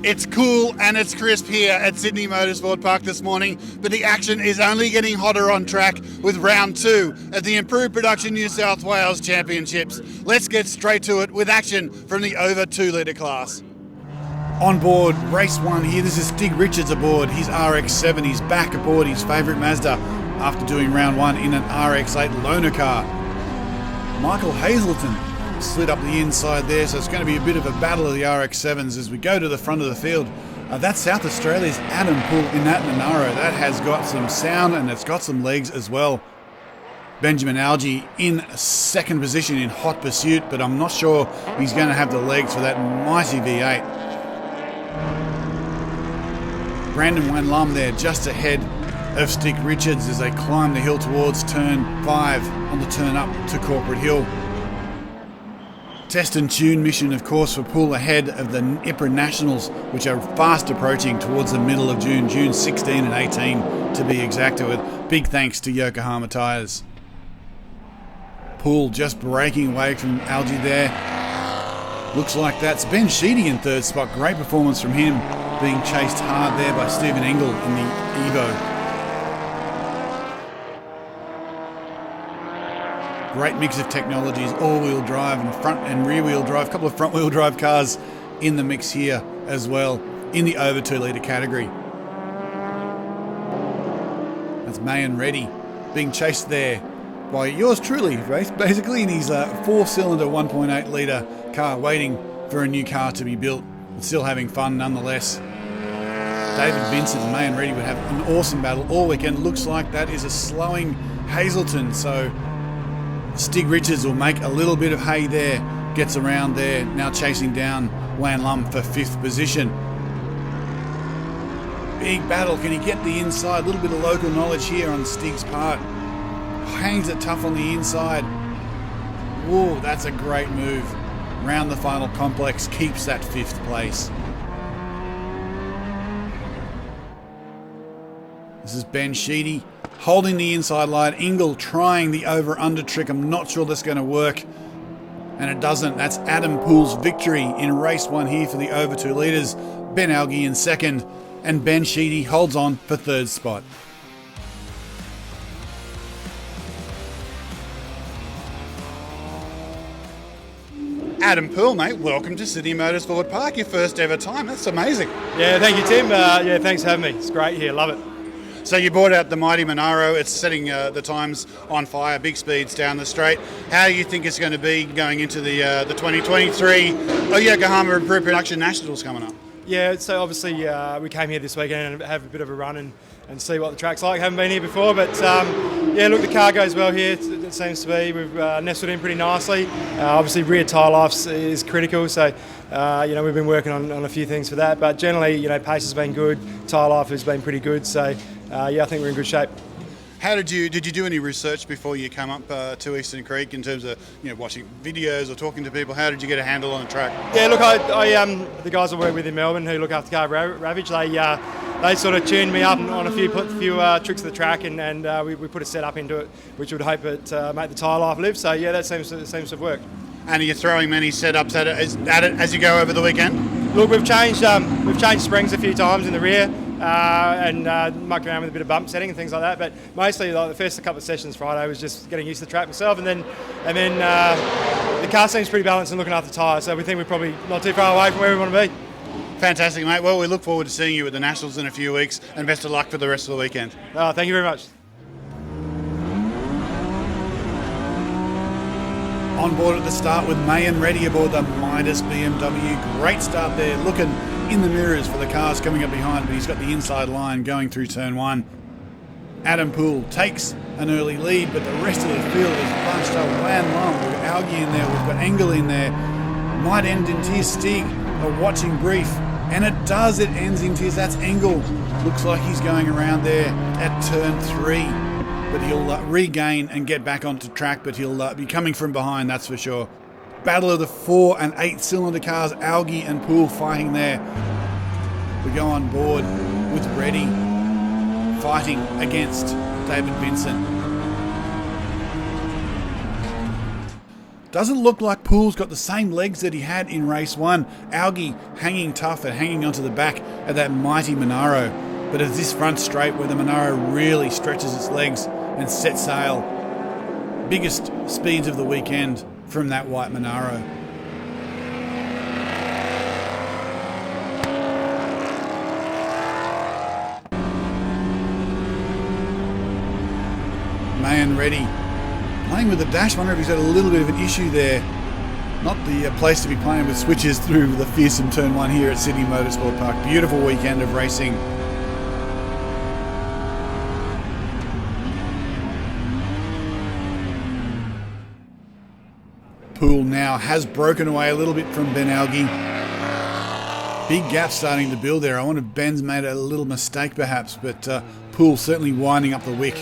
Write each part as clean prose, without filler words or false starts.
It's cool and it's crisp here at Sydney Motorsport Park this morning, but the action is only getting hotter on track with round 2 at the Improved Production New South Wales Championships. Let's get straight to it with action from the over 2-litre class. On board, race 1 here. This is Stig Richards aboard his RX-7. He's back aboard his favourite Mazda after doing round 1 in an RX-8 loaner car. Michael Hazelton slid up the inside there, so it's going to be a bit of a battle of the RX-7s as we go to the front of the field. That's South Australia's Adam Poole in that Monaro. That has got some sound and it's got some legs as well. Benjamin Algie in second position in hot pursuit, but I'm not sure he's going to have the legs for that mighty V8. Brandon Wan Lum there just ahead of Stig Richards as they climb the hill towards turn 5 on the turn up to Corporate Hill. Test and tune mission, of course, for Poole ahead of the IPRA Nationals, which are fast approaching towards the middle of June, June 16 and 18 to be exact, with big thanks to Yokohama tyres. Poole just breaking away from Algie there. Looks like that's Ben Sheedy in third spot. Great performance from him, being chased hard there by Stephen Engel in the Evo. Great mix of technologies, all-wheel drive and front and rear-wheel drive. A couple of front-wheel drive cars in the mix here as well in the over 2-litre category. That's Mayan Reddy being chased there by yours truly, basically in his 4-cylinder 1.8-litre car, waiting for a new car to be built, but still having fun nonetheless. David Vincent and Mayan Reddy would have an awesome battle all weekend. Looks like that is a slowing Hazelton, so Stig Richards will make a little bit of hay there, gets around there, now chasing down Wan Lum for 5th position. Big battle, can he get the inside? A little bit of local knowledge here on Stig's part. Hangs it tough on the inside. Whoa, that's a great move. Round the final complex, keeps that 5th place. This is Ben Sheedy holding the inside line. Engel trying the over-under trick. I'm not sure that's going to work. And it doesn't. That's Adam Poole's victory in race 1 here for the over 2 litres. Ben Algie in second. And Ben Sheedy holds on for 3rd spot. Adam Poole, mate, welcome to Sydney Motorsport Park. Your first ever time. That's amazing. Yeah, thank you, Tim. Thanks for having me. It's great here. Love it. So you brought out the mighty Monaro. It's setting the times on fire, big speeds down the straight. How do you think it's going to be going into the 2023 Yokohama Improved Production Nationals coming up? Yeah, so obviously we came here this weekend and have a bit of a run and see what the track's like. Haven't been here before, but look, the car goes well here. It seems to be. We've nestled in pretty nicely. Obviously, rear tyre life is critical, so we've been working on a few things for that. But generally, pace has been good. Tyre life has been pretty good. So I think we're in good shape. How did you do any research before you come up to Eastern Creek in terms of watching videos or talking to people? How did you get a handle on the track? Yeah, look, I the guys I work with in Melbourne who look after car Ravage, they sort of tuned me up on a few tricks of the track, and we put a setup into it which would hope it make the tyre life live. So yeah, that seems to have worked. And are you throwing many setups at it as you go over the weekend? Look, we've changed springs a few times in the rear. And mucked around with a bit of bump setting and things like that, but mostly the first couple of sessions Friday was just getting used to the track myself, and then the car seems pretty balanced and looking after the tyres, so we think we're probably not too far away from where we want to be. Fantastic, mate. Well, we look forward to seeing you at the Nationals in a few weeks, and best of luck for the rest of the weekend. Thank you very much. On board at the start with Mayan Reddy aboard the Midas BMW. Great start there, looking in the mirrors for the cars coming up behind, but he's got the inside line going through turn 1. Adam Poole takes an early lead, but the rest of the field is bunched up. Wan Lum, we've got Algie in there, we've got Engel in there. Might end in tears. Stig, a watching brief, and it does, it ends in tears. That's Engel. Looks like he's going around there at turn 3, but he'll regain and get back onto track, but he'll be coming from behind, that's for sure. Battle of the 4 and 8 cylinder cars, Algie and Poole fighting there. We go on board with Reddy fighting against David Vincent. Doesn't look like Poole's got the same legs that he had in race 1. Algie hanging tough and hanging onto the back of that mighty Monaro. But it's this front straight where the Monaro really stretches its legs and sets sail. Biggest speeds of the weekend from that white Monaro. Mayan ready. Playing with the dash, wonder if he's had a little bit of an issue there. Not the place to be playing with switches through the fearsome turn 1 here at Sydney Motorsport Park. Beautiful weekend of racing. Poole now has broken away a little bit from Ben Algie. Big gap starting to build there. I wonder if Ben's made a little mistake perhaps, but Poole certainly winding up the wick.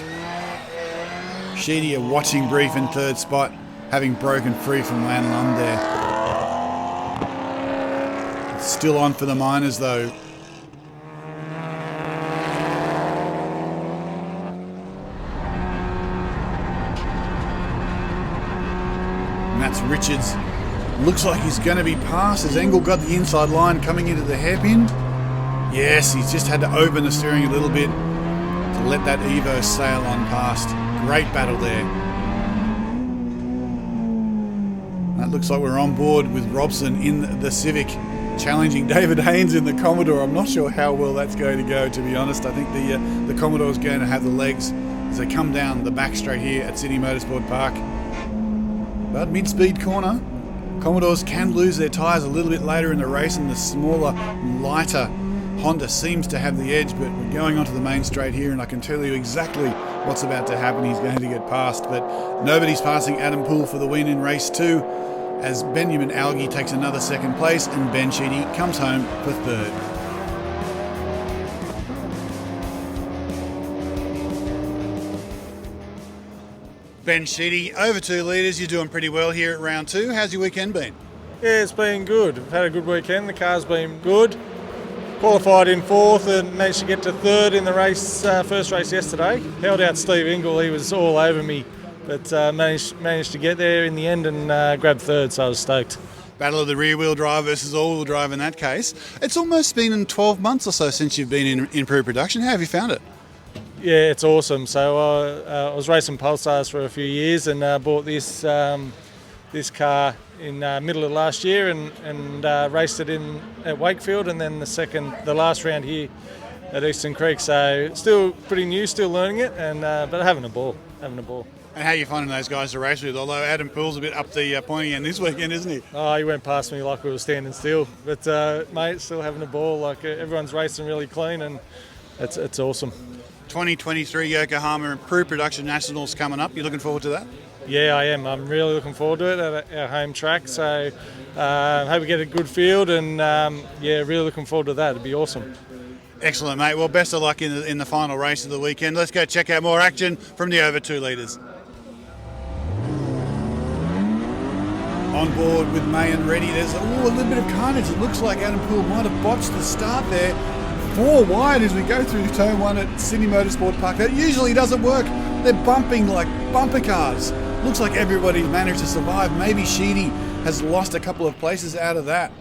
Sheedy a watching brief in 3rd spot, having broken free from Wan Lum there. It's still on for the Miners though. And that's Richards. Looks like he's going to be past. Has Engel got the inside line coming into the hairpin? Yes, he's just had to open the steering a little bit to let that Evo sail on past. Great battle there. That looks like we're on board with Robson in the Civic, challenging David Haynes in the Commodore. I'm not sure how well that's going to go, to be honest. I think the Commodore is going to have the legs as they come down the back straight here at Sydney Motorsport Park. But mid-speed corner, Commodores can lose their tyres a little bit later in the race, and the smaller, lighter Honda seems to have the edge, but we're going onto the main straight here, and I can tell you exactly what's about to happen. He's going to get past, but nobody's passing Adam Poole for the win in race 2, as Benjamin Algie takes another 2nd place, and Ben Sheedy comes home for 3rd. Ben Sheedy, over 2 litres. You're doing pretty well here at round 2. How's your weekend been? Yeah, it's been good. I've had a good weekend. The car's been good. Qualified in 4th and managed to get to 3rd in the race, first race yesterday. Held out Steve Ingle, he was all over me, but managed to get there in the end and grab 3rd, so I was stoked. Battle of the rear-wheel drive versus all-wheel drive in that case. It's almost been in 12 months or so since you've been in pre-production. How have you found it? Yeah, it's awesome. So I was racing Pulsars for a few years and bought this car in middle of last year and raced it at Wakefield, and then the last round here at Eastern Creek. So still pretty new, still learning it, and but having a ball. And how are you finding those guys to race with? Although Adam Poole's a bit up the pointy end this weekend, isn't he? Oh, he went past me like we were standing still. But mate, still having a ball. Like everyone's racing really clean, and it's awesome. 2023 Yokohama Improved Production Nationals coming up. You looking forward to that? Yeah, I am. I'm really looking forward to it at our home track. So hope we get a good field, and really looking forward to that. It'd be awesome. Excellent, mate. Well, best of luck in the final race of the weekend. Let's go check out more action from the over 2 litres. On board with Mayan ready. There's a little bit of carnage. It looks like Adam Poole might have botched the start there. 4 wide as we go through turn 1 at Sydney Motorsport Park. That usually doesn't work. They're bumping like bumper cars. Looks like everybody's managed to survive. Maybe Sheedy has lost a couple of places out of that.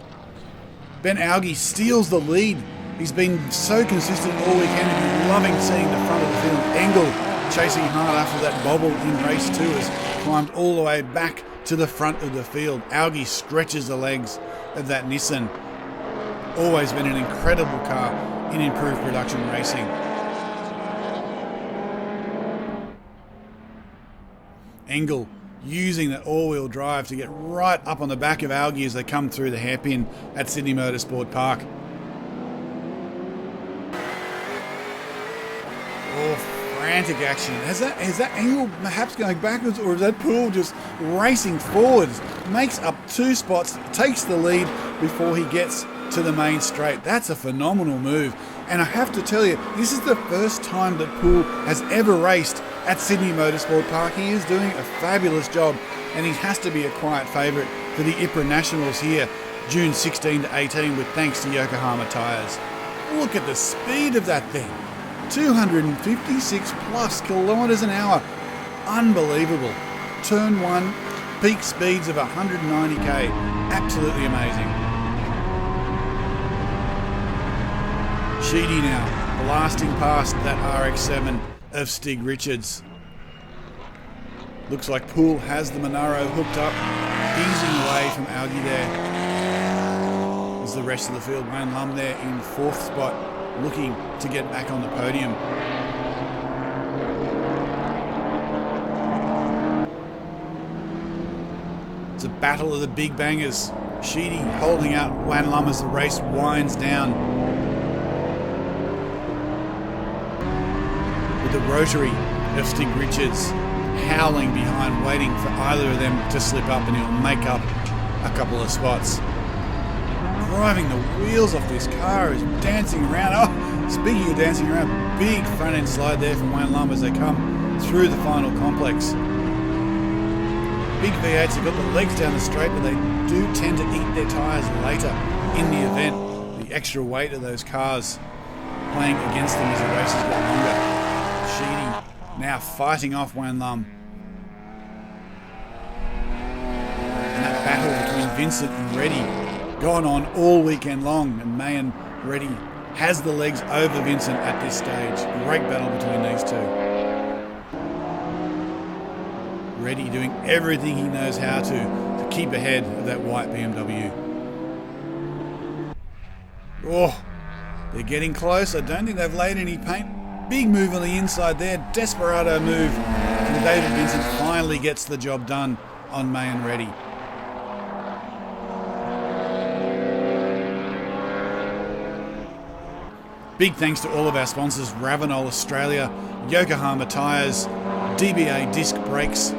Ben Algie steals the lead. He's been so consistent all weekend. He's loving seeing the front of the field. Engel chasing hard after that bobble in race 2 has climbed all the way back to the front of the field. Algie stretches the legs of that Nissan. Always been an incredible car in improved production racing. Engel using that all-wheel drive to get right up on the back of Algie as they come through the hairpin at Sydney Motorsport Park. Oh, frantic action. Is that Engel perhaps going backwards, or is that Poole just racing forwards? Makes up 2 spots, takes the lead before he gets to the main straight. That's a phenomenal move. And I have to tell you, this is the first time that Poole has ever raced at Sydney Motorsport Park. He is doing a fabulous job, and he has to be a quiet favourite for the IPRA Nationals here, June 16 to 18, with thanks to Yokohama tyres. Look at the speed of that thing. 256 plus kilometres an hour. Unbelievable. Turn 1, peak speeds of 190k. Absolutely amazing. Sheedy now blasting past that RX-7 of Stig Richards. Looks like Poole has the Monaro hooked up, easing away from Algie there. As the rest of the field, Wayne Lum there in 4th spot, looking to get back on the podium. It's a battle of the big bangers. Sheedy holding out Wayne Lum as the race winds down. With the rotary of Stig Richards howling behind, waiting for either of them to slip up, and he'll make up a couple of spots. Driving the wheels off this car, is dancing around. Oh, speaking of dancing around, big front end slide there from Wayne Lum as they come through the final complex. Big V8s have got the legs down the straight, but they do tend to eat their tyres later in the event. The extra weight of those cars playing against them as the races get longer. Sheedy now fighting off Wayne Lum. And that battle between Vincent and Reddy gone on all weekend long, and Mayan Reddy has the legs over Vincent at this stage. Great battle between these two. Reddy doing everything he knows how to keep ahead of that white BMW. Oh, they're getting close. I don't think they've laid any paint. Big move on the inside there. Desperado move. And David Vincent finally gets the job done on Mayan Reddy. Big thanks to all of our sponsors, Ravenol Australia, Yokohama Tyres, DBA Disc Brakes,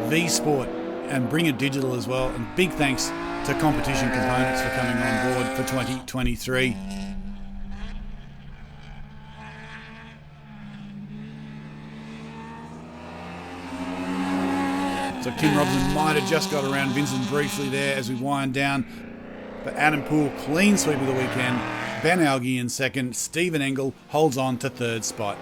V-Sport, and Bringit Digital as well. And big thanks to Competition Components for coming on board for 2023. So Kim Robinson might have just got around Vincent briefly there as we wind down. But Adam Poole, clean sweep of the weekend. Ben Algie in 2nd. Stephen Engel holds on to 3rd spot.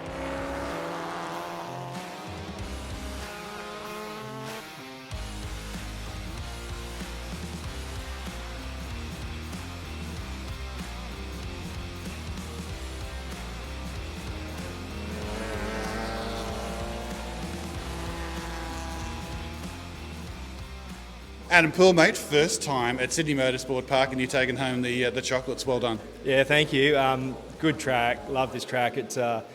Adam Poole, mate, first time at Sydney Motorsport Park, and you're taking home the chocolates. Well done. Yeah, thank you. Good track. Love this track. It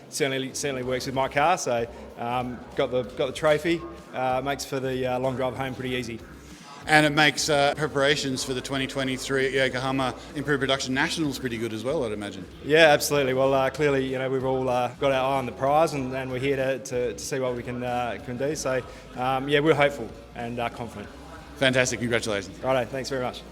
certainly works with my car. So got the trophy. Makes for the long drive home pretty easy. And it makes preparations for the 2023 at Yokohama Improved Production Nationals pretty good as well, I'd imagine. Yeah, absolutely. Well, clearly, we've all got our eye on the prize, and we're here to see what we can do. So, we're hopeful and confident. Fantastic. Congratulations. Righto. Thanks very much.